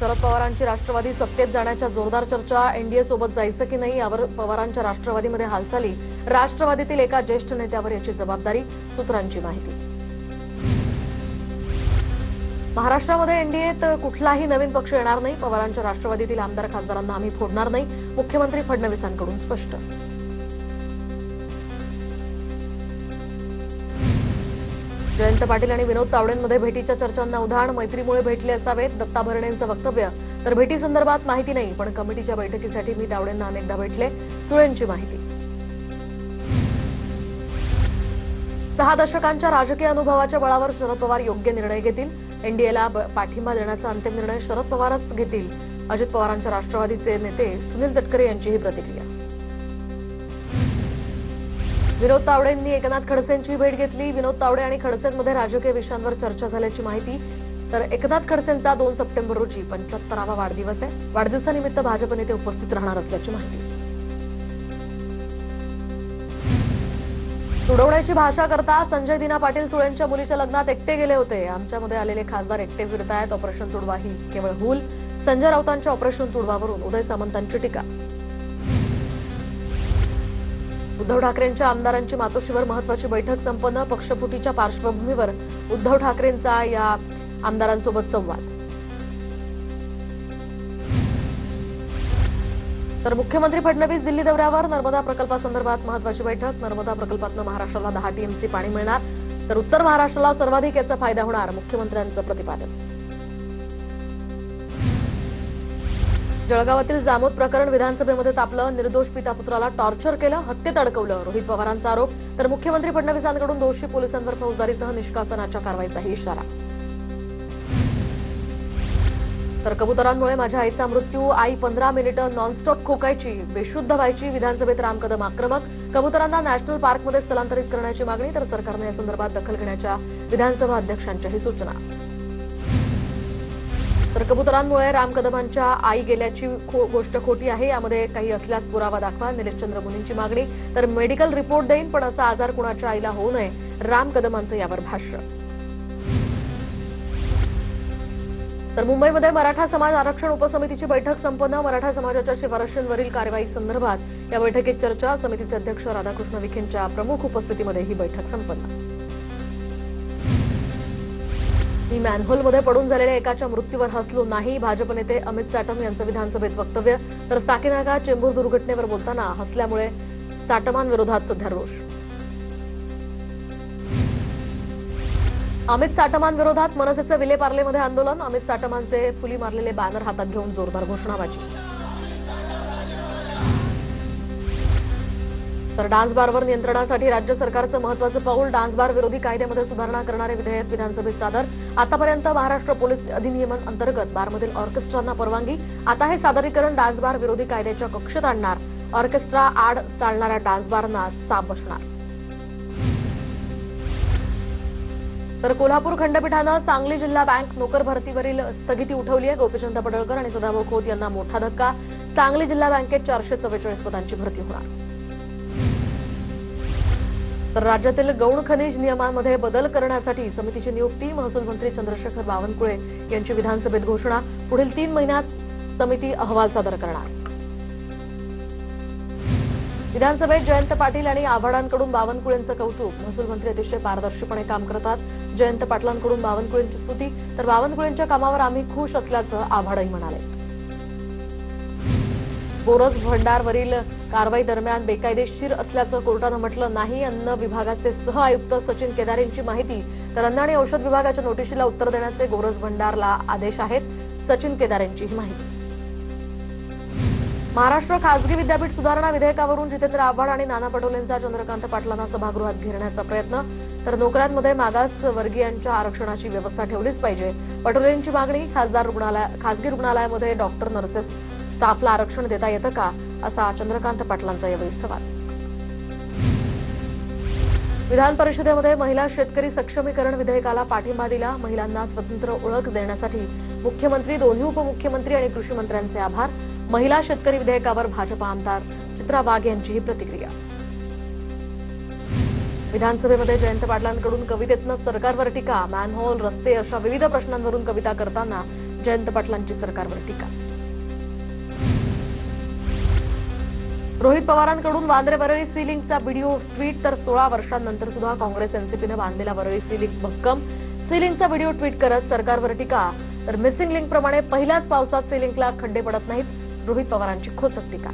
शरद पवारांची राष्ट्रवादी सत्तेत जाण्याच्या जोरदार चर्चा. एनडीए सोबत जायचं की नाही यावर पवारांच्या राष्ट्रवादीमध्ये हालचाली. राष्ट्रवादीतील एका ज्येष्ठ नेत्यावर याची जबाबदारी, सूत्रांची माहिती. महाराष्ट्रामध्ये एनडीएत कुठलाही नवीन पक्ष येणार नाही. पवारांच्या राष्ट्रवादीतील आमदार खासदारांना आम्ही फोडणार नाही, मुख्यमंत्री फडणवीसांकडून स्पष्ट. जयंत पाटील आणि विनोद तावडेंमध्ये भेटीच्या चर्चांना उधाण. मैत्रीमुळे भेटले असावेत, दत्ता भरणेंचं वक्तव्य. तर भेटीसंदर्भात माहिती नाही, पण कमिटीच्या बैठकीसाठी मी तावडेंना अनेकदा भेटले, सुळेंची माहिती. 6 दशकांच्या राजकीय अनुभवाच्या बळावर शरद पवार योग्य निर्णय घेतील. एनडीएला पाठिंबा देण्याचा अंतिम निर्णय शरद पवारच घेतील. अजित पवारांच्या राष्ट्रवादीचे नेते सुनील तटकरे यांची ही प्रतिक्रिया. विनोद तावडेंनी एकनाथ खडसेंची भेट घेतली. विनोद तावडे आणि खडसेंमध्ये राजकीय विषयांवर चर्चा झाल्याची माहिती. तर एकनाथ खडसेंचा 2 सप्टेंबर रोजी 75वा वाढदिवस आहे. वाढदिवसानिमित्त भाजप नेते उपस्थित राहणार असल्याची माहिती. तुडवण्याची भाषा करता संजय दिना पाटील सुळेंच्या मुलीच्या लग्नात एकटे गेले होते. आमच्यामध्ये आलेले खासदार एकटे फिरतायत. ऑपरेशन तुडवा ही केवळ हूल. संजय राऊतांच्या ऑपरेशन तुडवावरून उदय सामंतांची टीका. उद्धव ठाकरेंच्या आमदारांची मातोश्रीवर महत्वाची बैठक संपन्न. पक्षफुटीच्या पार्श्वभूमीवर उद्धव ठाकरेंचा या आमदारांसोबत संवाद. तर मुख्यमंत्री फडणवीस दिल्ली दौऱ्यावर. नर्मदा प्रकल्पासंदर्भात महत्वाची बैठक. नर्मदा प्रकल्पातून महाराष्ट्राला 10 टीएमसी पाणी मिळणार, तर उत्तर महाराष्ट्राला सर्वाधिक याचा फायदा होणार, मुख्यमंत्र्यांचं प्रतिपादन. जळगावातील जामोद प्रकरण विधानसभेमध्ये तापलं. निर्दोष पिता पुत्राला टॉर्चर केलं, हत्येत अडकवलं, रोहित पवारांचा आरोप. तर मुख्यमंत्री फडणवीसांकडून दोषी पोलिसांवर फौजदारीसह निष्कासनाच्या कारवाईचाही इशारा. तर कबुतरांमुळे माझ्या आईचा मृत्यू. आई 15 मिनिटं नॉनस्टॉप खोकायची, बेशुद्ध व्हायची. विधानसभेत राम कदम आक्रमक. कबुतरांना नॅशनल पार्कमध्ये स्थलांतरित करण्याची मागणी. तर सरकारने या संदर्भात दखल घेण्याच्या विधानसभा अध्यक्षांच्याही सूचना. तर कबुतरांमुळे राम कदमांच्या आई गेल्याची गोष्ट खोटी आहे, यामध्ये काही असल्यास पुरावा दाखवा, निलेशचंद्र मुनींची मागणी. तर मेडिकल रिपोर्ट देईन, पण असा आजार कुणाच्या आईला होऊ नये, राम कदमांचं यावर भाष्य. तर मुंबईमध्ये मराठा समाज आरक्षण उपसमितीची बैठक संपन्न. मराठा समाजाच्या शिफारशींवरील कारवाई संदर्भात या बैठकीत चर्चा. समितीचे अध्यक्ष राधाकृष्ण विखेंच्या प्रमुख उपस्थितीमध्ये ही बैठक संपन्न. मी मॅनहोलमध्ये पडून झालेल्या एकाच्या मृत्यूवर हसलो नाही, भाजप नेते अमित साटम यांचं विधानसभेत वक्तव्य. तर साकीनाका चेंबूर दुर्घटनेवर बोलताना हसल्यामुळे साटमांविरोधात सध्या रोष. अमित साटमांविरोधात मनसेचं विलेपार्लेमध्ये आंदोलन. अमित साटमांचे फुली मारलेले बॅनर हातात घेऊन जोरदार घोषणाबाजी. तर डान्स बारवर नियंत्रणासाठी राज्य सरकारचं महत्वाचं पाऊल. डान्स बार विरोधी कायद्यामध्ये सुधारणा करणारे विधेयक विधानसभेत सादर. आतापर्यंत महाराष्ट्र पोलीस अधिनियमन अंतर्गत बारमधील ऑर्केस्ट्रांना परवानगी. आता हे सादरीकरण डान्स बार विरोधी कायद्याच्या कक्षेत आणणार. ऑर्केस्ट्रा आड चालणाऱ्या डान्स बारना चाप बसणार. तर कोल्हापूर खंडपीठानं सांगली जिल्हा बँक नोकर भरतीवरील स्थगिती उठवली आहे. गोपीचंद पडळकर आणि सदाभाऊ खोत यांना मोठा धक्का. सांगली जिल्हा बँकेत 444 पदांची भरती होणार. तर राज्यातील गौण खनिज नियमांमध्ये बदल करण्यासाठी समितीची नियुक्ती. महसूल मंत्री चंद्रशेखर बावनकुळे यांची विधानसभेत घोषणा. पुढील 3 महिन्यात समिती अहवाल सादर करणार. विधानसभेत जयंत पाटील आणि आव्हाडांकडून बावनकुळेंचं कौतुक. महसूल मंत्री अतिशय पारदर्शीपणे काम करतात. जयंत पाटलांकडून बावनकुळेंची स्तुती. तर बावनकुळेंच्या कामावर आम्ही खुश असल्याचं आव्हाडही म्हणाले. बोरस भंडारवरील कारवाई दरम्यान बेकायदेशीर असल्याचं कोर्टानं म्हटलं नाही. अन्न विभागाचे सह आयुक्त सचिन केदारेंची माहिती. तर अन्न आणि औषध विभागाच्या नोटिशीला उत्तर देण्याचे गोरस भंडारला आदेश आहेत. सचिन केदारेंची ही माहिती. महाराष्ट्र खासगी विद्यापीठ सुधारणा विधेयकावरून जितेंद्र आव्हाड आणि नाना पटोलेंचा चंद्रकांत पाटलांना सभागृहात घेरण्याचा प्रयत्न. तर नोकऱ्यांमध्ये मागास वर्गीयांच्या आरक्षणाची व्यवस्था ठेवलीच पाहिजे, पटोलेंची मागणी. खासगी रुग्णालयामध्ये डॉक्टर नर्सेस स्टाफला आरक्षण देता येतं का, असा चंद्रकांत पाटलांचा यावेळी सवाल. विधान परिषदेमध्ये महिला शेतकरी सक्षमीकरण विधेयकाला पाठिंबा दिला. महिलांना स्वतंत्र ओळख देण्यासाठी मुख्यमंत्री, दोन्ही उपमुख्यमंत्री आणि कृषी मंत्र्यांचे आभार. महिला शेतकरी विधेयकावर भाजप आमदार चित्रा वाघ यांचीही प्रतिक्रिया. विधानसभेमध्ये जयंत पाटलांकडून कवितेतनं सरकारवर टीका, मॅनहोल, रस्ते अशा विविध प्रश्नांवरून कविता करताना जयंत पाटलांची सरकारवर टीका. रोहित पवारांकडून वांद्रे वरळी सीलिंगचा व्हिडिओ ट्विट, तर 16 वर्षांनंतर सुद्धा काँग्रेस एनसीपीनं बांधलेला वरळी सीलिंग भक्कम. सीलिंगचा व्हिडिओ ट्विट करत सरकारवर टीका, तर मिसिंग लिंक प्रमाणे पहिल्याच पावसात सीलिंगला खड्डे पडत नाहीत, रोहित पवारांची खोचक टीका.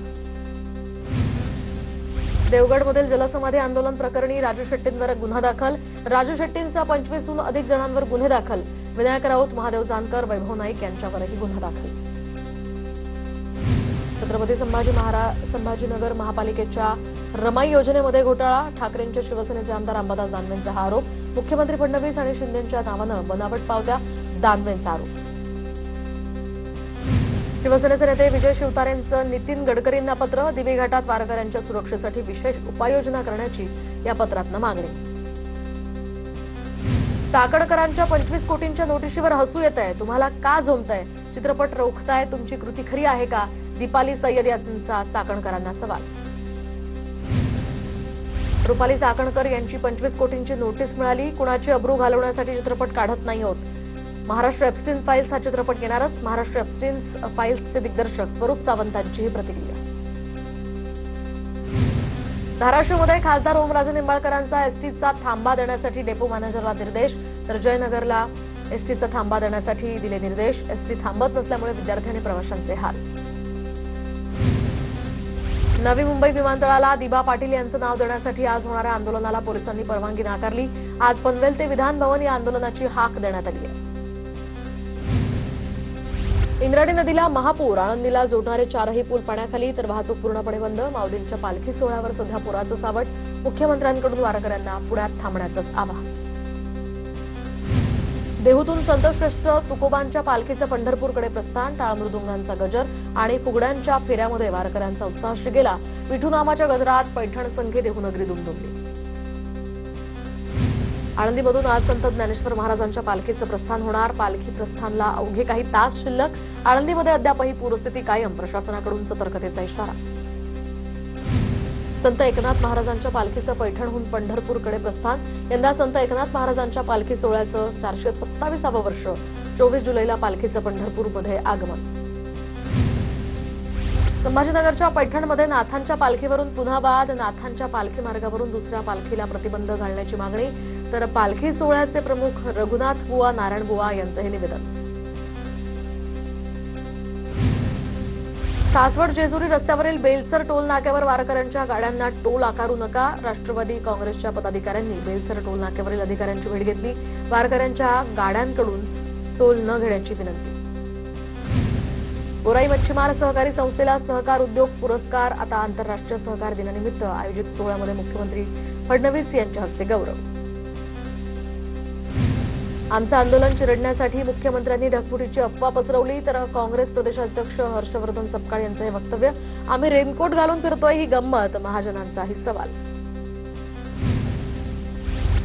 देवगडमधील जलसमाधी आंदोलन प्रकरणी राजू शेट्टींवर गुन्हा दाखल, राजू शेट्टींचा 25हून अधिक जणांवर गुन्हे दाखल. विनायक राऊत, महादेव जानकर, वैभव नाईक यांच्यावरही गुन्हा दाखल. छत्रपती संभाजीनगर महापालिकेच्या रमाई योजनेमध्ये घोटाळा, ठाकरेंचे शिवसेनेचे आमदार अंबादास दानवेंचा हा आरोप. मुख्यमंत्री फडणवीस आणि शिंदेंच्या नावानं बनावट पावत्या, दानवेंचा आरोप. शिवसेनेचे नेते विजय शिवतारेंचं नितीन गडकरींना पत्र, दिवे घाटात वारकऱ्यांच्या सुरक्षेसाठी विशेष उपाययोजना करण्याची या पत्रातनं मागणी. चाकणकरांच्या 25 कोटींच्या नोटिशीवर हसू येतंय, तुम्हाला का झोंबतंय? चित्रपट रोखताय, तुमची कृती खरी आहे का? दीपाली सय्यद यांचा चाकणकरांना सवाल. रुपाली चाकणकर यांची 25 कोटींची नोटीस मिळाली, कुणाची अब्रू घालवण्यासाठी चित्रपट काढत नाही आहोत. महाराष्ट्र एप्स्टीन फाईल्स हा चित्रपट येणारच, महाराष्ट्र एप्स्टीन फाईल्सचे दिग्दर्शक स्वरूप सावंतांची ही प्रतिक्रिया. धाराशिवमध्ये खासदार ओमराजे निंबाळकरांचा एसटीचा थांबा देण्यासाठी डेपो मॅनेजरला निर्देश, तर जयनगरला एसटीचा थांबा देण्यासाठी दिले निर्देश. एसटी थांबत नसल्यामुळे विद्यार्थी आणि प्रवाशांचे हाल. नवी मुंबई विमानतळाला दिबा पाटील यांचं नाव देण्यासाठी आज होणाऱ्या आंदोलनाला पोलिसांनी परवानगी नाकारली. आज पनवेल ते विधान भवन या आंदोलनाची हाक देण्यात आली आहे. इंद्रायणी नदीला महापूर, आळंदीला जोडणारे 4ही पूल पाण्याखाली, तर वाहतूक पूर्णपणे बंद. माऊलींच्या पालखी सोहळ्यावर सध्या पुराचं सावट, मुख्यमंत्र्यांकडून वारकऱ्यांना पुण्यात थांबण्याचंच आवाहन. देहूतून संतश्रेष्ठ तुकोबांच्या पालखीचं पंढरपूरकडे प्रस्थान, टाळ मृदुंगांचा गजर आणि फुगड्यांच्या फेऱ्यामध्ये वारकऱ्यांचा उत्साह शिगेला. विठूनामाच्या गजरात पैठण संघे देहूनगरी दुमदुमली. आळंदीमधून आज संत ज्ञानेश्वर महाराजांच्या पालखीचं प्रस्थान होणार. पालखी प्रस्थानला अवघे काही तास शिल्लक. आळंदीमध्ये अद्यापही पूरस्थिती कायम, प्रशासनाकडून सतर्कतेचा इशारा. संत एकनाथ महाराजांच्या पालखीचं पैठणहून पंढरपूरकडे प्रस्थान. यंदा संत एकनाथ महाराजांच्या पालखी सोहळ्याचं 427वं वर्ष. 24 जुलैला पालखीचं पंढरपूरमध्ये आगमन. संभाजीनगरच्या पैठणमध्ये नाथांच्या पालखीवरून पुन्हा बाद, नाथांच्या पालखी मार्गावरून दुसऱ्या पालखीला प्रतिबंध घालण्याची मागणी, तर पालखी सोहळ्याचे प्रमुख रघुनाथ बुवा, नारायण बुवा यांचं हे निवेदन. सासवड जेजुरी रस्त्यावरील बेलसर टोल नाक्यावर वारकऱ्यांच्या गाड्यांना टोल आकारू नका. राष्ट्रवादी काँग्रेसच्या पदाधिकाऱ्यांनी बेलसर टोल नाक्यावरील अधिकाऱ्यांची भेट घेतली. वारकऱ्यांच्या गाड्यांकडून टोल न घेण्याची विनंती. गोराई मच्छीमार सहकारी संस्थेला सहकार उद्योग पुरस्कार. आता आंतरराष्ट्रीय सहकार दिनानिमित्त आयोजित सोहळ्यामध्ये मुख्यमंत्री फडणवीस यांच्या हस्ते गौरव. आमचं आंदोलन चिरडण्यासाठी मुख्यमंत्र्यांनी ढगफुटीची अफवा पसरवली, तर काँग्रेस प्रदेशाध्यक्ष हर्षवर्धन सपकाळ यांचं हे वक्तव्य. आम्ही रेनकोट घालून फिरतोय, ही गंमत, महाजनांचाही सवाल.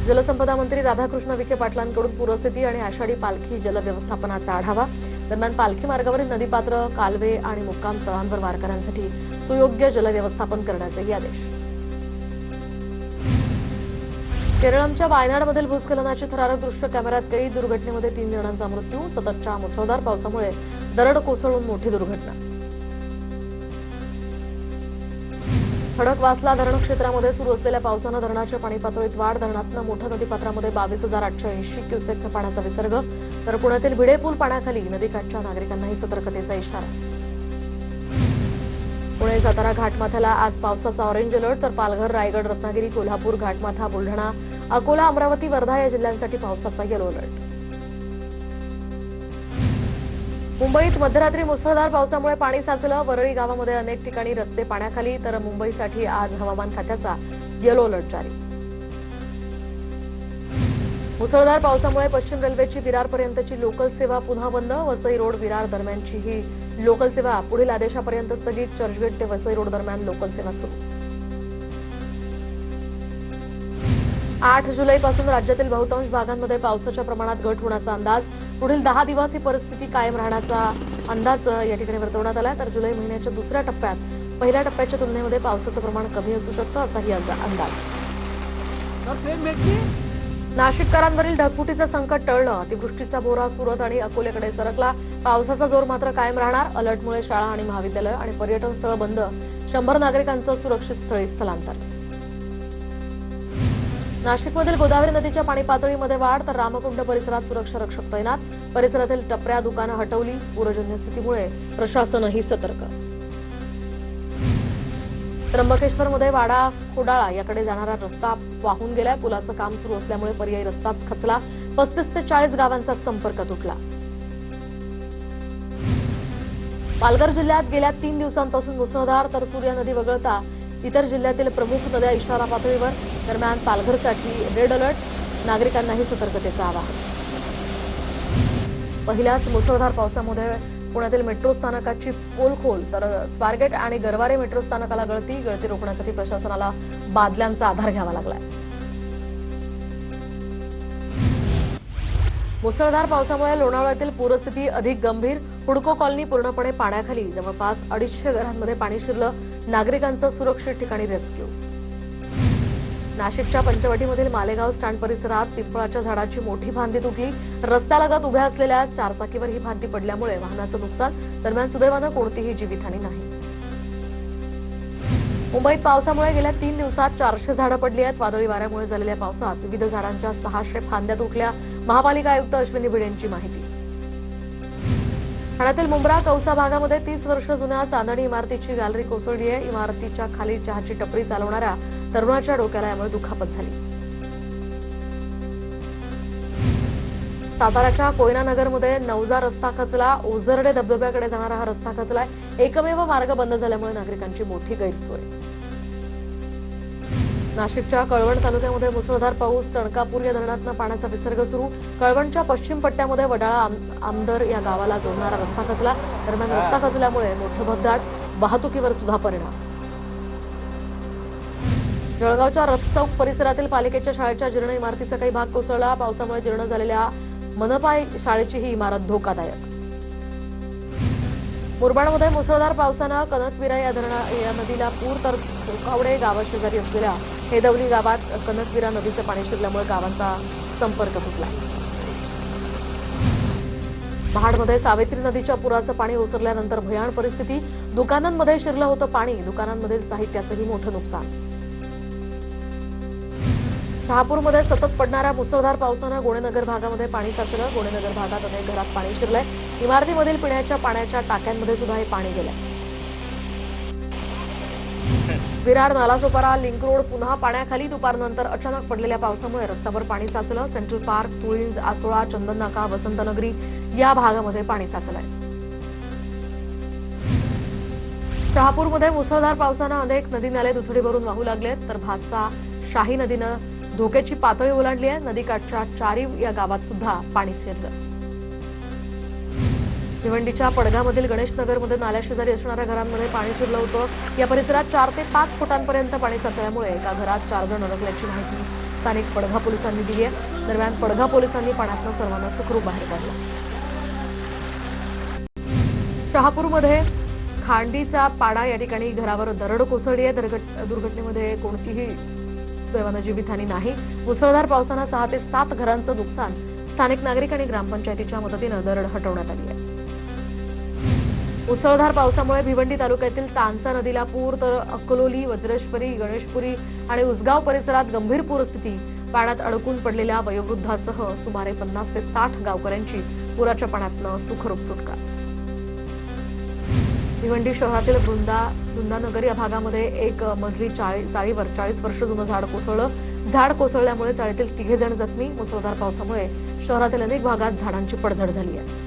जलसंपदा मंत्री राधाकृष्ण विखे पाटलांकडून पूरस्थिती आणि आषाढी पालखी जलव्यवस्थापनाचा आढावा. दरम्यान पालखी मार्गावरील नदीपात्र, कालवे आणि मुक्काम स्थळांवर वारकऱ्यांसाठी सुयोग्य जलव्यवस्थापन करण्याचेही आदेश. केरळच्या वायनाडमधील भूस्खलनाची थरारक दृश्य कॅमेऱ्यात कैद. दुर्घटनेमध्ये 3 जणांचा मृत्यू. सततच्या मुसळधार पावसामुळे दरड कोसळून मोठी दुर्घटना. खडकवासला धरण क्षेत्रामध्ये सुरू असलेल्या पावसानं धरणाच्या पाणी पातळीत वाढ. धरणातनं मोठ्या नदीपात्रामध्ये 22,880 क्युसेक पाण्याचा विसर्ग, तर पुण्यातील भिडे पूल पाण्याखाली. नदीकाठच्या नागरिकांनाही सतर्कतेचा इशारा. पुणे सातारा घाटमाथ्याला आज पावसाचा ऑरेंज अलर्ट, तर पालघर, रायगड, रत्नागिरी, कोल्हापूर, घाटमाथा, बुलढाणा, अकोला, अमरावती, वर्धा या जिल्ह्यांसाठी पावसाचा येलो अलर्ट. मुंबईत मध्यरात्री मुसळधार पावसामुळे पाणी साचलं. वरळी गावामध्ये अनेक ठिकाणी रस्ते पाण्याखाली, तर मुंबईसाठी आज हवामान खात्याचा येलो अलर्ट जारी. मुसळधार पावसामुळे पश्चिम रेल्वेची विरारपर्यंतची लोकल सेवा पुन्हा बंद. वसई रोड विरार दरम्यानची ही लोकल सेवा पुढील आदेशापर्यंत स्थगित. चर्चगेट ते वसई रोड दरम्यान लोकल सेवा सुरू. 8 जुलैपासून राज्यातील बहुतांश भागांमध्ये पावसाच्या प्रमाणात घट होण्याचा अंदाज. पुढील 10 दिवस ही परिस्थिती कायम राहण्याचा अंदाज या ठिकाणी वर्तवण्यात आला. तर जुलै महिन्याच्या दुसऱ्या टप्प्यात पहिल्या टप्प्याच्या तुलनेमध्ये पावसाचं प्रमाण कमी असू शकतं, असाही याचा अंदाज. नाशिककरांवरील ढगफुटीचं संकट टळलं. अतिवृष्टीचा बोरा सुरत आणि अकोल्याकडे सरकला. पावसाचा जोर मात्र कायम राहणार. अलर्टमुळे शाळा आणि महाविद्यालय आणि पर्यटन स्थळ बंद. 100 नागरिकांचं सुरक्षित स्थळी स्थलांतर. नाशिकमधील गोदावरी नदीच्या पाणी पातळीमध्ये वाढ, तर रामकुंड परिसरात सुरक्षा रक्षक तैनात. परिसरातील टपऱ्या दुकानं हटवली. पूरजन्य स्थितीमुळे प्रशासनही सतर्क. त्र्यंबकेश्वरमध्ये वाडा खोडाळा याकडे जाणारा रस्ता वाहून गेलाय. पुलाचं काम सुरू असल्यामुळे पर्यायी रस्ताच खचला. 35 ते 40 गावांचा संपर्क तुटला. पालघर जिल्ह्यात गेल्या 3 दिवसांपासून मुसळधार, तर सूर्या नदी वगळता इतर जिल्ह्यातील प्रमुख नद्या इशारा पातळीवर. दरम्यान पालघरसाठी रेड अलर्ट. नागरिकांनाही सतर्कतेचं आवाहन. पहिल्याच मुसळधार पावसामध्ये पुण्यातील मेट्रो स्थानकाची पोलखोल, तर स्वारगेट आणि गरवारे मेट्रो स्थानकाला गळती रोखण्यासाठी प्रशासनाला बादल्यांचा आधार घ्यावा लागलाय. मुसळधार पावसामुळे लोणावळ्यातील पूरस्थिती अधिक गंभीर. हुडको कॉलनी पूर्णपणे पाण्याखाली. जवळपास 250 घरांमध्ये पाणी शिरलं. नागरिकांचं सुरक्षित ठिकाणी रेस्क्यू. नाशिकच्या पंचवटीमधील मालेगाव स्टँड परिसरात पिंपळाच्या झाडाची मोठी फांदी तुटली. रस्त्यालगत उभ्या असलेल्या चारचाकीवर ही फांदी पडल्यामुळे वाहनाचं नुकसान. दरम्यान सुदैवानं कोणतीही जीवितहानी नाही. मुंबईत पावसामुळे गेल्या 3 दिवसात 400 झाडं पडली आहेत. वादळी वाऱ्यामुळे झालेल्या पावसात विविध झाडांच्या 600 फांद्या तुटल्या. महापालिका आयुक्त अश्विनी भिडे यांची माहिती. ठाण्यातील मुंब्रा कौसा भागामध्ये 30 वर्ष जुन्या चांदणी इमारतीची गॅलरी कोसळली आहे. इमारतीच्या खाली चहाची टपरी चालवणाऱ्या तरुणाच्या डोक्याला यामुळे दुखापत झाली. साताऱ्याच्या कोयनानगरमध्ये नवजा रस्ता खचला. ओझरडे धबधब्याकडे जाणारा हा रस्ता खचलाय. एकमेव मार्ग बंद झाल्यामुळे नागरिकांची मोठी गैरसोय. नाशिकच्या कळवण तालुक्यामध्ये मुसळधार पाऊस. चणकापूर या धरणातनं पाण्याचा विसर्ग सुरू. कळवणच्या पश्चिम पट्ट्यामध्ये वडाळा आमदर या गावाला जोडणारा रस्ता खचला. दरम्यान रस्ता खचल्यामुळे मोठं भगदाड. वाहतुकीवर सुद्धा परिणाम. जळगावच्या रथ चौक परिसरातील पालिकेच्या शाळेच्या जीर्ण इमारतीचा काही भाग कोसळला. पावसामुळे जीर्ण झालेल्या मनपा शाळेची ही इमारत धोकादायक. मुरबाडमध्ये मुसळधार पावसानं कनकविरा या नदीला पूर, तर खोकावडे गावाशेजारी असलेल्या हेदवली गावात कनकविरा नदीचं पाणी शिरल्यामुळे गावांचा संपर्क तुटला. महाडमध्ये सावित्री नदीच्या पुराचं पाणी ओसरल्यानंतर भयाण परिस्थिती. दुकानांमध्ये शिरलं होतं पाणी. दुकानांमधील साहित्याचंही मोठं नुकसान. शहापूरमध्ये सतत पडणाऱ्या मुसळधार पावसानं गोणेनगर भागामध्ये पाणी साचलं. गोणेनगर भागात अनेक घरात पाणी शिरलंय. इमारतीमधील पिण्याच्या पाण्याच्या टाक्यांमध्ये सुद्धा हे पाणी गेलंय. विरार नालासोपारा लिंक रोड पुन्हा पाण्याखाली. दुपारनंतर अचानक पडलेल्या पावसामुळे रस्त्यावर पाणी साचलं. सेंट्रल पार्क, तुळींज, आचोळा, चंदननाका, वसंतनगरी या भागामध्ये पाणी साचलंय. शहापूरमध्ये मुसळधार पावसानं अनेक नदी नाले दुथडी भरून वाहू लागलेत. तर भातसा शाही नदीनं धोक्याची पातळी ओलांडली आहे. नदीकाठच्या चारीव या गावात सुद्धा पाणी शिरलं. भिवंडीच्या पडगामधील गणेशनगरमध्ये नाल्याशेजारी असणाऱ्या घरांमध्ये पाणी शिरलं होतं. या परिसरात 4 ते 5 फुटांपर्यंत पाणी साचल्यामुळे एका घरात 4 जण अडकल्याची माहिती स्थानिक पडघा पोलिसांनी दिली आहे. दरम्यान पडघा पोलिसांनी पाण्यातनं सर्वांना सुखरूप बाहेर काढलं. शहापूरमध्ये खांडीचा पाडा या ठिकाणी घरावर दरड कोसळली आहे. दुर्घटनेमध्ये कोणतीही दैवानं जीवितहानी नाही. मुसळधार पावसानं 6 ते 7 घरांचं नुकसान. स्थानिक नागरिक आणि ग्रामपंचायतीच्या मदतीनं दरड हटवण्यात आली आहे. मुसळधार पावसामुळे भिवंडी तालुक्यातील तांचा नदीला पूर, तर अकलोली, वज्रेश्वरी, गणेशपुरी आणि उसगाव परिसरात गंभीर पूरस्थिती. पाण्यात अडकून पडलेल्या वयोवृद्धासह सुमारे 50 ते 60 गावकऱ्यांची पुराच्या पाण्यातनं सुखरूप सुटका. भिवंडी शहरातील वृंदानगर या भागामध्ये एक मजली चाळीवर 40 वर्ष जुनं झाड कोसळलं. झाड कोसळल्यामुळे चाळीतील 3 जण जखमी. मुसळधार पावसामुळे शहरातील अनेक भागात झाडांची पडझड झाली आहे.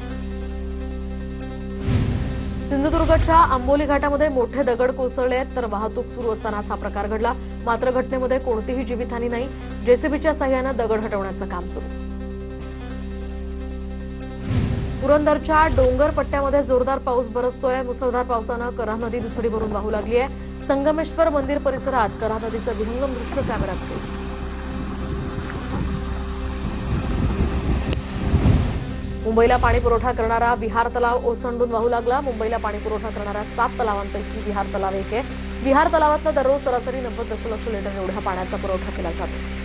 सिंधुदुर्गच्या आंबोली घाटामध्ये मोठे दगड कोसळले आहेत. तर वाहतूक सुरू असतानाच हा प्रकार घडला. मात्र घटनेमध्ये कोणतीही जीवितहानी नाही. जेसीबीच्या सहाय्यानं दगड हटवण्याचं काम सुरू. पुरंदरच्या डोंगर पट्ट्यामध्ये जोरदार पाऊस बरसतोय. मुसळधार पावसानं कऱ्हा नदी दुथडी भरून वाहू लागली आहे. संगमेश्वर मंदिर परिसरात कऱ्हा नदीचं विहंगम दृश्य कॅमेऱ्यात कैद. मुंबईला पाणी पुरवठा करणारा विहार तलाव ओसंडून वाहू लागला. मुंबईला पाणी पुरवठा करणाऱ्या 7 तलावांपैकी विहार तलाव एक आहे. विहार तलावातनं दररोज सरासरी 90 दशलक्ष लिटर एवढा पाण्याचा पुरवठा केला जातो.